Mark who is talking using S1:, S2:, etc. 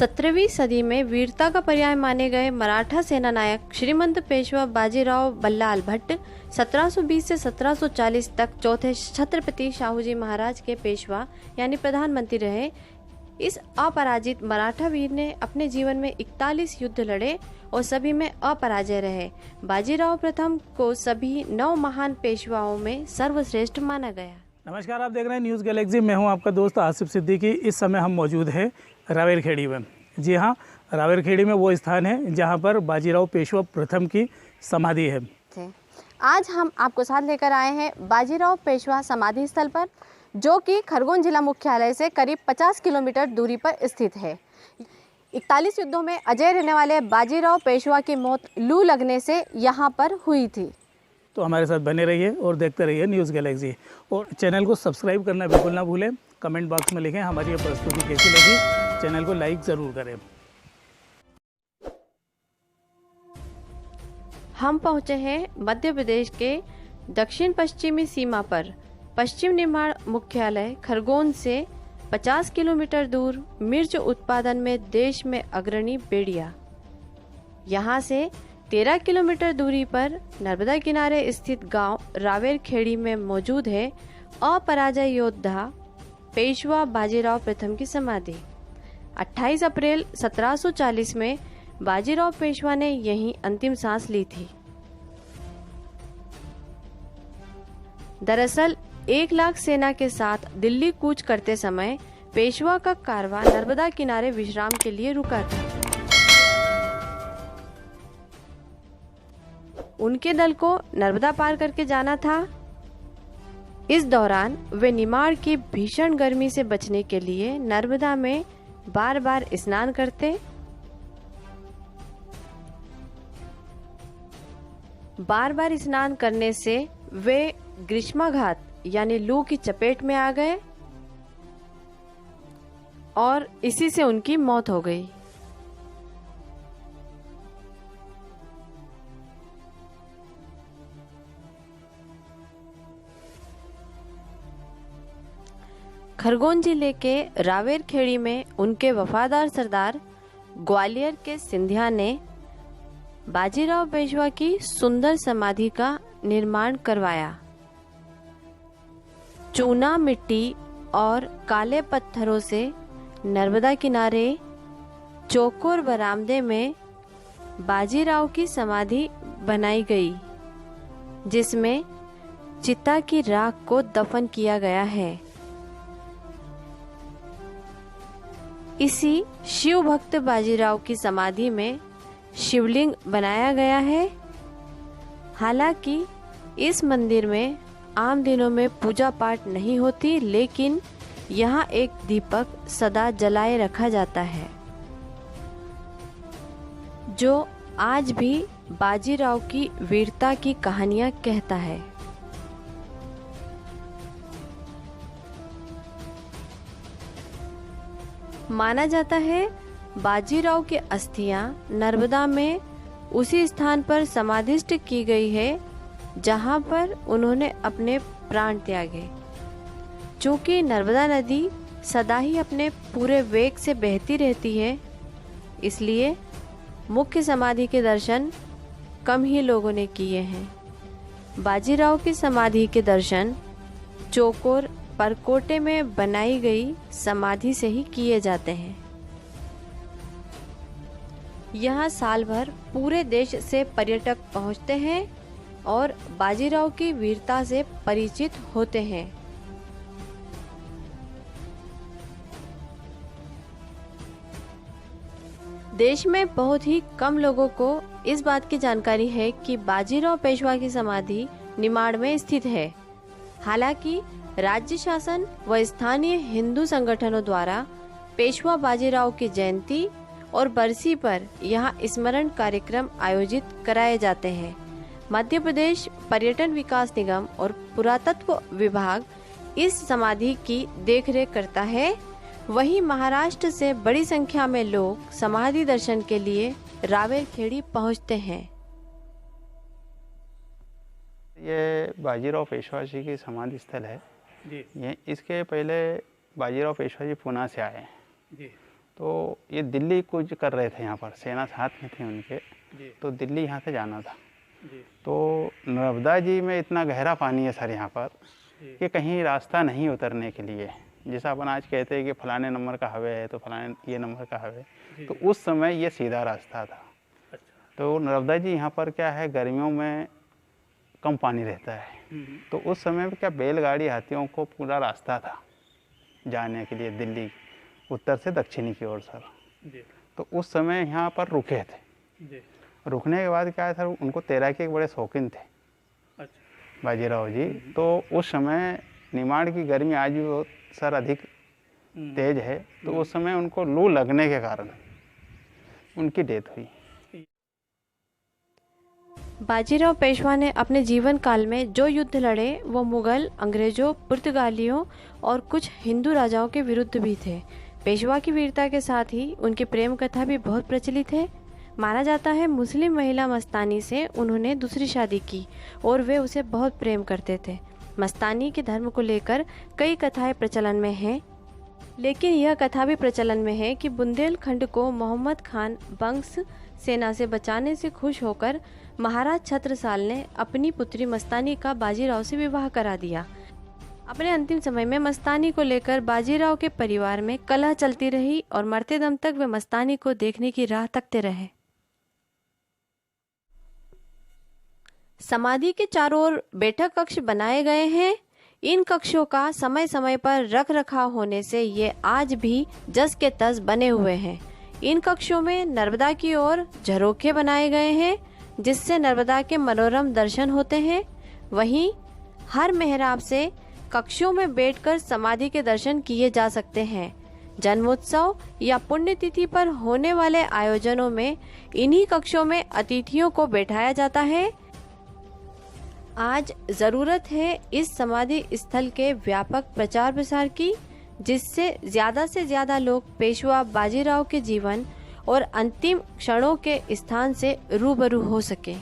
S1: 17वीं सदी में वीरता का पर्याय माने गए मराठा सेना नायक श्रीमंत पेशवा बाजीराव बल्लाल भट्ट 1720 से 1740 तक चौथे छत्रपति शाहूजी महाराज के पेशवा यानी प्रधानमंत्री रहे। इस अपराजित मराठा वीर ने अपने जीवन में 41 युद्ध लड़े और सभी में अपराजय रहे। बाजीराव प्रथम को सभी 9 महान पेशवाओं में सर्वश्रेष्ठ माना गया।
S2: नमस्कार, आप देख रहे हैं न्यूज़ गैलेक्सी। मैं हूं आपका दोस्त आसिफ सिद्दीकी। इस समय हम मौजूद हैं रावेरखेड़ी में। जी हां, रावेरखेड़ी में वो स्थान है जहां पर बाजीराव पेशवा प्रथम की समाधि है।
S1: आज हम आपको साथ लेकर आए हैं बाजीराव पेशवा समाधि स्थल पर, जो कि खरगोन जिला मुख्यालय से करीब 50 किलोमीटर दूरी पर स्थित है। 41 युद्धों में अजय रहने वाले बाजीराव पेशवा की मौत लू लगने से यहाँ पर हुई थी।
S2: तो हमारे साथ बने रहिए और देखते रहिए न्यूज़ गैलेक्सी, और चैनल को सब्सक्राइब करना बिल्कुल ना भूलें। कमेंट बॉक्स में लिखें हमारी ये प्रस्तुति कैसी लगी। चैनल को लाइक ज़रूर करें।
S1: हम पहुँचे हैं मध्य प्रदेश के दक्षिण पश्चिमी सीमा पर। पश्चिम निर्माण मुख्यालय खरगोन से 50 किलोमीटर दूर मिर्च उत्पादन में देश में अग्रणी बेड़िया। यहाँ से 13 किलोमीटर दूरी पर नर्मदा किनारे स्थित गांव रावेरखेड़ी में मौजूद है अपराजय योद्धा पेशवा बाजीराव प्रथम की समाधि। 28 अप्रैल 1740 में बाजीराव पेशवा ने यहीं अंतिम सांस ली थी। दरअसल 1 लाख सेना के साथ दिल्ली कूच करते समय पेशवा का कारवां नर्मदा किनारे विश्राम के लिए रुका था। उनके दल को नर्मदा पार करके जाना था। इस दौरान वे निमाड़ की भीषण गर्मी से बचने के लिए नर्मदा में बार बार स्नान करते। बार बार स्नान करने से वे ग्रीष्माघात यानी लू की चपेट में आ गए और इसी से उनकी मौत हो गई। खरगोन जिले के रावेरखेड़ी में उनके वफादार सरदार ग्वालियर के सिंधिया ने बाजीराव पेशवा की सुंदर समाधि का निर्माण करवाया। चूना मिट्टी और काले पत्थरों से नर्मदा किनारे चौकोर बरामदे में बाजीराव की समाधि बनाई गई, जिसमें चिता की राख को दफन किया गया है। इसी शिव भक्त बाजीराव की समाधि में शिवलिंग बनाया गया है। हालांकि इस मंदिर में आम दिनों में पूजा पाठ नहीं होती, लेकिन यहाँ एक दीपक सदा जलाए रखा जाता है, जो आज भी बाजीराव की वीरता की कहानियाँ कहता है। माना जाता है बाजीराव की अस्थियां नर्मदा में उसी स्थान पर समाधिष्ट की गई है जहां पर उन्होंने अपने प्राण त्यागे। चूंकि नर्मदा नदी सदा ही अपने पूरे वेग से बहती रहती है, इसलिए मुख्य समाधि के दर्शन कम ही लोगों ने किए हैं। बाजीराव की समाधि के दर्शन चौकोर परकोटे में बनाई गई समाधि से ही किए जाते हैं। यहाँ साल भर पूरे देश से पर्यटक पहुँचते हैं और बाजीराव की वीरता से परिचित होते हैं। देश में बहुत ही कम लोगों को इस बात की जानकारी है कि बाजीराव पेशवा की समाधि निमाड़ में स्थित है। हालांकि राज्य शासन व स्थानीय हिंदू संगठनों द्वारा पेशवा बाजीराव की जयंती और बरसी पर यहाँ स्मरण कार्यक्रम आयोजित कराए जाते हैं। मध्य प्रदेश पर्यटन विकास निगम और पुरातत्व विभाग इस समाधि की देखरेख करता है। वहीं महाराष्ट्र से बड़ी संख्या में लोग समाधि दर्शन के लिए रावेरखेड़ी पहुँचते हैं।
S3: ये बाजीराव पेशवा जी की समाधि स्थल है जी। ये इसके पहले बाजीराव पेशवा जी पुणे से आए जी, तो ये दिल्ली कुछ कर रहे थे यहाँ पर, सेना साथ में थी उनके, तो दिल्ली यहाँ से जाना था। तो नर्मदा जी में इतना गहरा पानी है सर यहाँ पर कि कहीं रास्ता नहीं उतरने के लिए। जैसा अपन आज कहते हैं कि फलाने नंबर का हवे है तो फलाने ये नंबर का हवे, तो उस समय ये सीधा रास्ता था। तो नर्मदा जी यहाँ पर क्या है, गर्मियों में कम पानी रहता है, तो उस समय में क्या बैलगाड़ी हाथियों को पूरा रास्ता था जाने के लिए दिल्ली, उत्तर से दक्षिणी की ओर सर। तो उस समय यहाँ पर रुके थे। रुकने के बाद क्या है सर, उनको तैराकी के बड़े शौकीन थे बाजीराव जी। तो उस समय निमाड़ की गर्मी आज भी बहुत सर अधिक तेज है, तो उस समय उनको लू लगने के कारण उनकी डेथ हुई।
S1: बाजीराव पेशवा ने अपने जीवन काल में जो युद्ध लड़े वो मुगल, अंग्रेजों, पुर्तगालियों और कुछ हिंदू राजाओं के विरुद्ध भी थे। पेशवा की वीरता के साथ ही उनकी प्रेम कथा भी बहुत प्रचलित है। माना जाता है मुस्लिम महिला मस्तानी से उन्होंने दूसरी शादी की और वे उसे बहुत प्रेम करते थे। मस्तानी के धर्म को लेकर कई कथाएं प्रचलन में हैं, लेकिन यह कथा भी प्रचलन में है कि बुंदेलखंड को मोहम्मद खान वंश सेना से बचाने से खुश होकर महाराज छत्रसाल ने अपनी पुत्री मस्तानी का बाजीराव से विवाह करा दिया। अपने अंतिम समय में मस्तानी को लेकर बाजीराव के परिवार में कलह चलती रही और मरते दम तक वे मस्तानी को देखने की राह तकते रहे। समाधि के चारों ओर बैठक कक्ष बनाए गए हैं। इन कक्षों का समय समय पर रख रखाव होने से ये आज भी जस के तस बने हुए हैं। इन कक्षों में नर्मदा की ओर झरोखे बनाए गए हैं जिससे नर्मदा के मनोरम दर्शन होते हैं। वहीं हर मेहराब से कक्षों में बैठकर समाधि के दर्शन किए जा सकते हैं। जन्मोत्सव या पुण्यतिथि पर होने वाले आयोजनों में इन्हीं कक्षों में अतिथियों को बैठाया जाता है। आज जरूरत है इस समाधि स्थल के व्यापक प्रचार प्रसार की, जिससे ज्यादा लोग पेशवा बाजीराव के जीवन और अंतिम क्षणों के स्थान से रूबरू हो सके।